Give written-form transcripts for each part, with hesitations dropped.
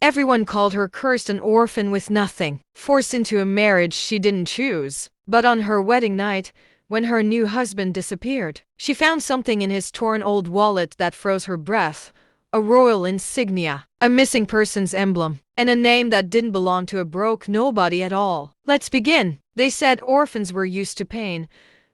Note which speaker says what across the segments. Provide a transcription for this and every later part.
Speaker 1: Everyone called her cursed, an orphan with nothing, forced into a marriage she didn't choose. But on her wedding night, when her new husband disappeared, she found something in his torn old wallet that froze her breath. A royal insignia, a missing person's emblem, and a name that didn't belong to a broke nobody at all. "Let's begin." They said orphans were used to pain,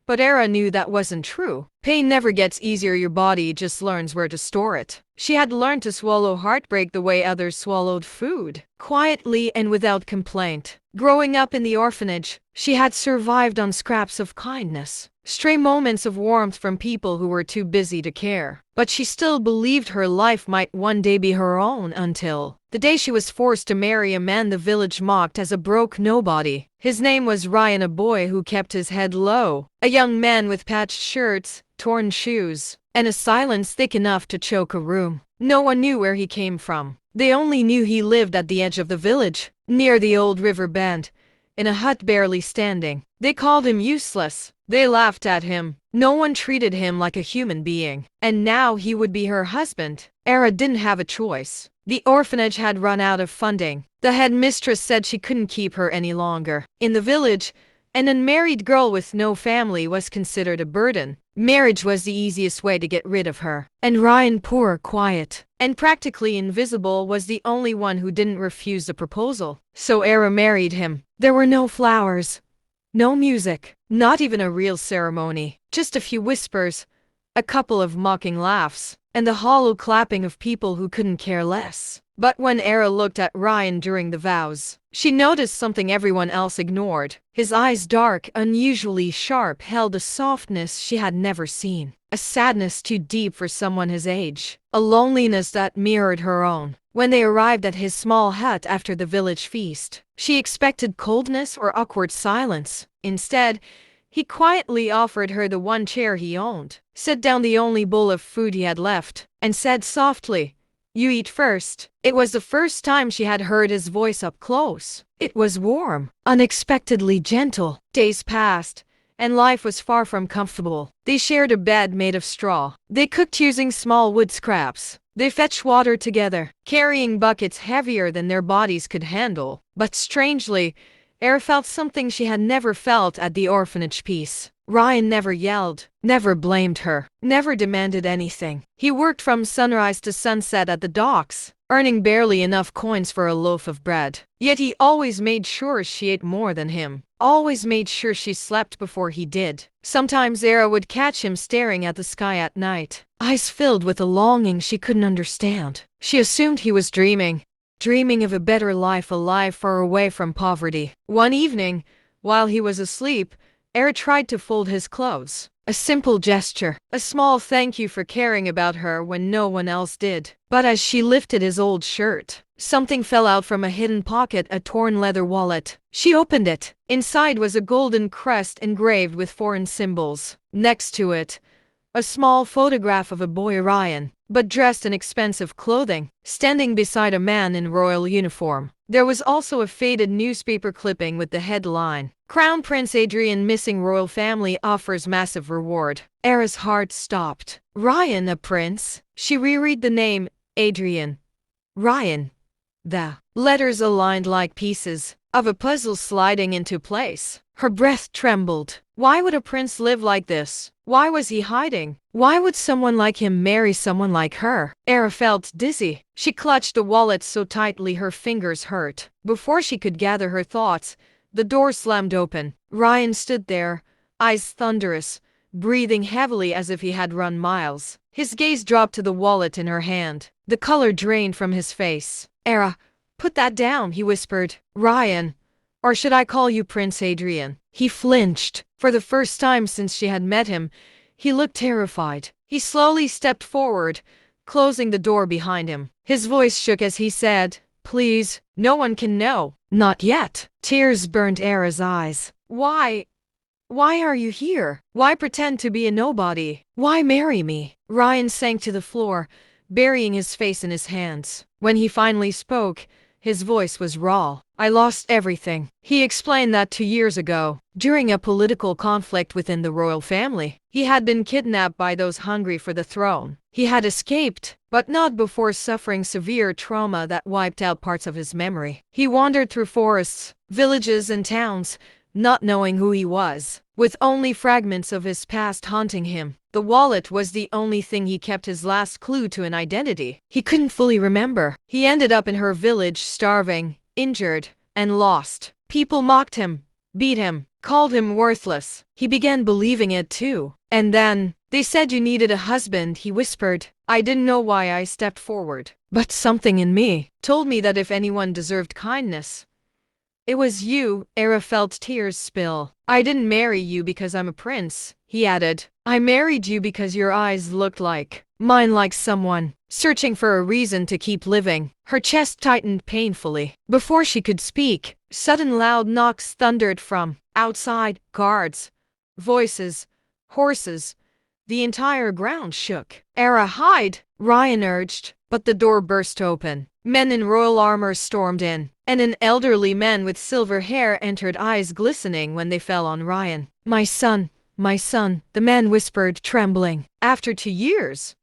Speaker 1: but Era knew that wasn't true. Pain never gets easier, your body just learns where to store it. She had learned to swallow heartbreak the way others swallowed food, quietly and without complaint. Growing up in the orphanage, she had survived on scraps of kindness, stray moments of warmth from people who were too busy to care. But she still believed her life might one day be her own, until the day she was forced to marry a man the village mocked as a broke nobody. His name was Ryan, a boy who kept his head low, a young man with patched shirts, torn shoes, and a silence thick enough to choke a room. No one knew where he came from. They only knew he lived at the edge of the village, near the old river bend, in a hut barely standing. They called him useless. They laughed at him. No one treated him like a human being. And now he would be her husband. Era didn't have a choice. The orphanage had run out of funding. The headmistress said she couldn't keep her any longer. In the village, an unmarried girl with no family was considered a burden. Marriage was the easiest way to get rid of her. And Ryan, poor, quiet, and practically invisible, was the only one who didn't refuse the proposal. So Era married him. There were no flowers, no music, not even a real ceremony. Just a few whispers, a couple of mocking laughs, and the hollow clapping of people who couldn't care less. But when Era looked at Ryan during the vows, she noticed something everyone else ignored. His eyes, dark, unusually sharp, held a softness she had never seen. A sadness too deep for someone his age. A loneliness that mirrored her own. When they arrived at his small hut after the village feast, she expected coldness or awkward silence. Instead, he quietly offered her the one chair he owned, set down the only bowl of food he had left, and said softly, "You eat first." It was the first time she had heard his voice up close. It was warm, unexpectedly gentle. Days passed, and life was far from comfortable. They shared a bed made of straw. They cooked using small wood scraps. They fetched water together, carrying buckets heavier than their bodies could handle. But strangely, Era felt something she had never felt at the orphanage. Peace. Ryan never yelled, never blamed her, never demanded anything. He worked from sunrise to sunset at the docks, earning barely enough coins for a loaf of bread. Yet he always made sure she ate more than him, always made sure she slept before he did. Sometimes Era would catch him staring at the sky at night, eyes filled with a longing she couldn't understand. She assumed he was dreaming of a better life, a life far away from poverty. One evening, while he was asleep, Era tried to fold his clothes. A simple gesture, a small thank you for caring about her when no one else did. But as she lifted his old shirt, something fell out from a hidden pocket, a torn leather wallet. She opened it. Inside was a golden crest engraved with foreign symbols. Next to it, a small photograph of a boy, Ryan, but dressed in expensive clothing, standing beside a man in royal uniform. There was also a faded newspaper clipping with the headline, "Crown Prince Adrian missing, royal family offers massive reward." Era's heart stopped. Ryan, a prince? She reread the name, Adrian. Ryan. The letters aligned like pieces of a puzzle sliding into place. Her breath trembled. Why would a prince live like this? Why was he hiding? Why would someone like him marry someone like her? Era felt dizzy. She clutched the wallet so tightly her fingers hurt. Before she could gather her thoughts, the door slammed open. Ryan stood there, eyes thunderous, breathing heavily as if he had run miles. His gaze dropped to the wallet in her hand. The color drained from his face. "Era, put that down," he whispered. "Ryan, or should I call you Prince Adrian?" He flinched. For the first time since she had met him, he looked terrified. He slowly stepped forward, closing the door behind him. His voice shook as he said, "Please, no one can know." "Not yet." Tears burned Era's eyes. Why are you here? Why pretend to be a nobody? Why marry me?" Ryan sank to the floor, burying his face in his hands. When he finally spoke, his voice was raw. I lost everything. He explained that 2 years ago, during a political conflict within the royal family, he had been kidnapped by those hungry for the throne. He had escaped, but not before suffering severe trauma that wiped out parts of his memory. He wandered through forests, villages, and towns, not knowing who he was, with only fragments of his past haunting him. The wallet was the only thing he kept, his last clue to an identity he couldn't fully remember. He ended up in her village, starving, injured, and lost. People mocked him, beat him, called him worthless. He began believing it too. And then, they said you needed a husband, he whispered. I didn't know why I stepped forward, but something in me told me that if anyone deserved kindness, it was you. Era felt tears spill. I didn't marry you because I'm a prince, he added. I married you because your eyes looked like mine, like someone searching for a reason to keep living. Her chest tightened painfully. Before she could speak, sudden loud knocks thundered from outside. Guards, voices, horses. The entire ground shook. Era, hide, Ryan urged, but the door burst open. Men in royal armor stormed in, and an elderly man with silver hair entered, eyes glistening when they fell on Ryan. My son, the man whispered, trembling. After 2 years,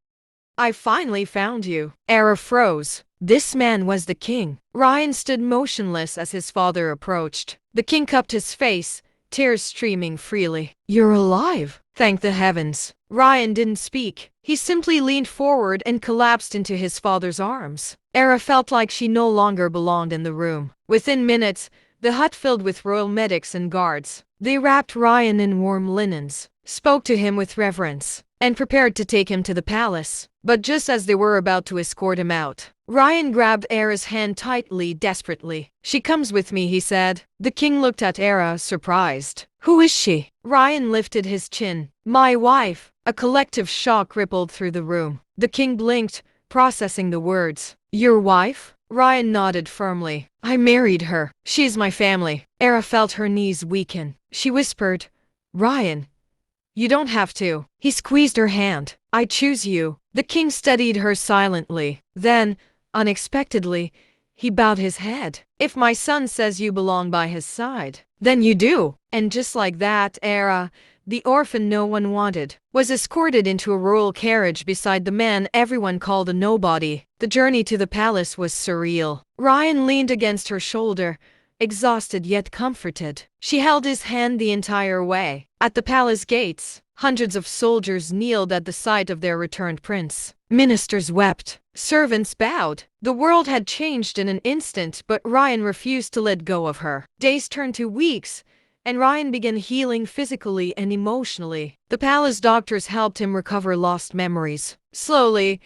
Speaker 1: I finally found you. Era froze. This man was the king. Ryan stood motionless as his father approached. The king cupped his face, tears streaming freely. You're alive. Thank the heavens. Ryan didn't speak. He simply leaned forward and collapsed into his father's arms. Era felt like she no longer belonged in the room. Within minutes, the hut filled with royal medics and guards. They wrapped Ryan in warm linens, spoke to him with reverence, and prepared to take him to the palace. But just as they were about to escort him out, Ryan grabbed Era's hand tightly, desperately. She comes with me, he said. The king looked at Era, surprised. Who is she? Ryan lifted his chin. My wife. A collective shock rippled through the room. The king blinked, processing the words. Your wife? Ryan nodded firmly. I married her. She's my family. Era felt her knees weaken. She whispered, Ryan, you don't have to. He squeezed her hand. I choose you. The king studied her silently. Then, unexpectedly, he bowed his head. If my son says you belong by his side, then you do. And just like that, Era, the orphan no one wanted, was escorted into a royal carriage beside the man everyone called a nobody. The journey to the palace was surreal. Ryan leaned against her shoulder, exhausted yet comforted. She held his hand the entire way. At the palace gates, hundreds of soldiers kneeled at the sight of their returned prince. Ministers wept. Servants bowed. The world had changed in an instant, but Ryan refused to let go of her. Days turned to weeks, and Ryan began healing physically and emotionally. The palace doctors helped him recover lost memories. Slowly,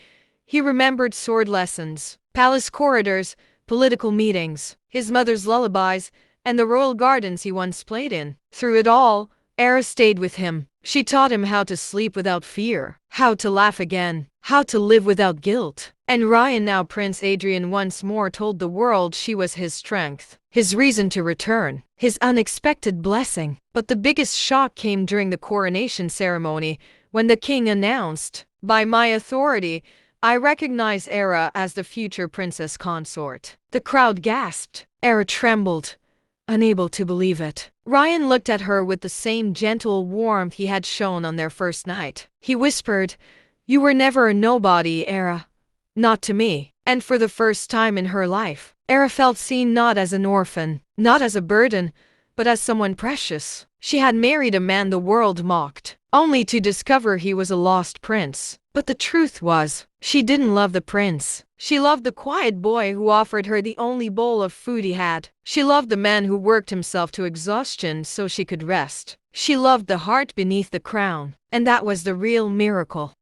Speaker 1: he remembered sword lessons, palace corridors, political meetings, his mother's lullabies, and the royal gardens he once played in. Through it all, Era stayed with him. She taught him how to sleep without fear, how to laugh again, how to live without guilt. And Ryan, now Prince Adrian, once more told the world she was his strength, his reason to return, his unexpected blessing. But the biggest shock came during the coronation ceremony, when the king announced, by my authority, I recognize Era as the future princess consort. The crowd gasped. Era trembled, unable to believe it. Ryan looked at her with the same gentle warmth he had shown on their first night. He whispered, you were never a nobody, Era. Not to me. And for the first time in her life, Era felt seen, not as an orphan, not as a burden, but as someone precious. She had married a man the world mocked, only to discover he was a lost prince. But the truth was, she didn't love the prince. She loved the quiet boy who offered her the only bowl of food he had. She loved the man who worked himself to exhaustion so she could rest. She loved the heart beneath the crown. And that was the real miracle.